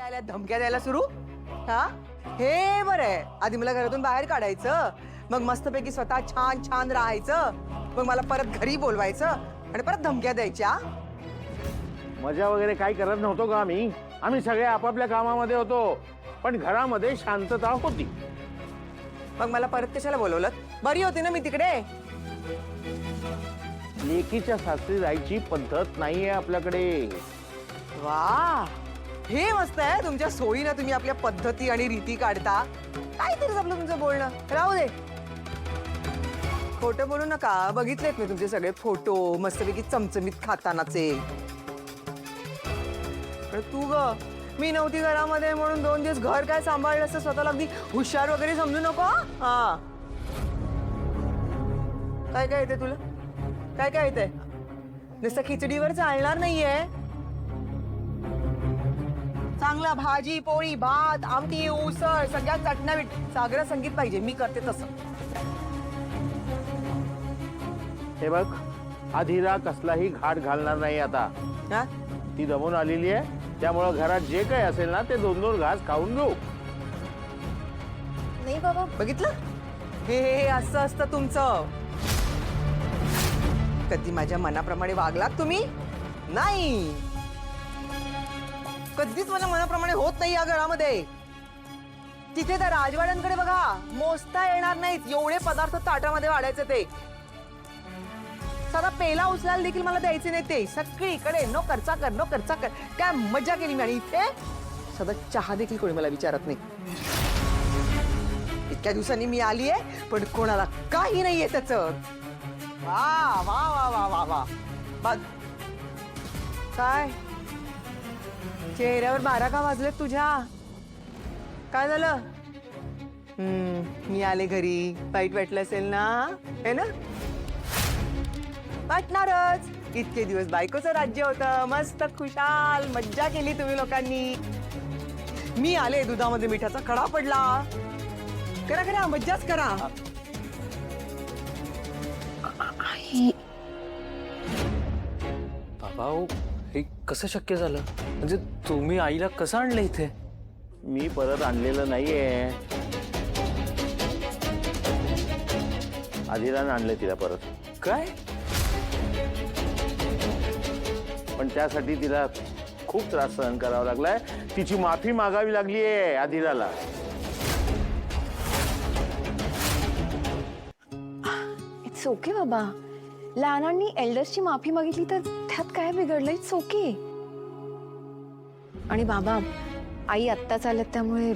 आल्या धमक्या द्यायला सुरू? हा, हे बरं आहे. आधी मला घरातून बाहेर काढायचं, मग मस्तपैकी स्वतः छान छान राहायचं, मग मला परत घरी बोलवायचं आणि परत धमक्या द्यायच्या. मजा वगैरे काही करत नव्हतो का आम्ही? आम्ही सगळे आपापल्या कामामध्ये होतो, पण घरामध्ये शांतता होती. मग मला परत कशाला बोलवलं? बरी होती ना मी तिकडे. लेकीच्या सासरी जायची पद्धत नाहीये आपल्याकडे. वा, हे मस्त आहे. तुमच्या सोयीनं तुम्ही आपल्या पद्धती आणि रीती काढता. काहीतरीच आपलं तुमचं बोलणं राहू दे. खोटं बोलू नका. बघितलेत मी तुमचे सगळे फोटो मस्तपैकी चमचमीत खातानाचे. तू ग, मी नव्हती घरामध्ये म्हणून 2 दिवस घर काय सांभाळलं असतं, स्वतःला अगदी हुशार वगैरे समजू नको. हा, काय काय येते तुला? काय काय येते? नुसतं खिचडीवर चालणार नाहीये. चांगला भाजी पोळी भात आमटी उसळ सगळ्या चटण्या सागरा संगीत पाहिजे. मी करते तसं. हे बघ, आधीरा कसलाही घाट घालणार नाही आता. हा, ती दमून आलेली आहे, त्यामुळं घरात जे काही असेल ना ते 2-2 घास खाऊन घेऊ. नाही बाबा, बघितलं? हे असं असतं तुमचं. कधी माझ्या मनाप्रमाणे वागलात तुम्ही? नाही, कधीच माझ्या मनाप्रमाणे होत नाही या घरामध्ये. तिथे त्या राजवाड्यांकडे बघा, मोजता येणार नाहीत एवढे पदार्थ ताटामध्ये वाढायचे. ते साधा पेला उचलायला देखील मला द्यायचे नाही. ते सगळीकडे नो खर्चा कर, नो खर्चा कर. काय मजा केली मी. आणि इथे साधा चहा देखील कोणी मला विचारत नाही. इतक्या दिवसांनी मी आली आहे, पण कोणाला काही नाहीये त्याचं. वा वा वा वा वा वा. बघ काय चेहऱ्यावर 12 का वाजलेत तुझ्या? काय झालं? मी आले घरी, वाईट वाटलं असेल ना? है ना? वाटणारच. इतके दिवस बायकोचं राज्य होतं, मस्त खुशाल मज्जा केली तुम्ही लोकांनी. मी आले, दुधामध्ये मिठाचा खडा पडला. करा करा, मज्जाच करा. बाबा, हे कसं शक्य झालं? म्हणजे तुम्ही आईला कसं आणलं इथे? मी परत आणलेलं नाहीये, आधीरानं आणलंय तिला परत. काय? पण त्यासाठी तिला खूप त्रास सहन करावा लागलाय. तिची माफी मागावी लागलीये आधीराला. इट्स ओके बाबा. लहानांनी एल्डर्सची माफी मागितली तर त्यात काय बिघडलं? It's okay. आणि बाबा, आई आत्ताच आल्यात त्यामुळे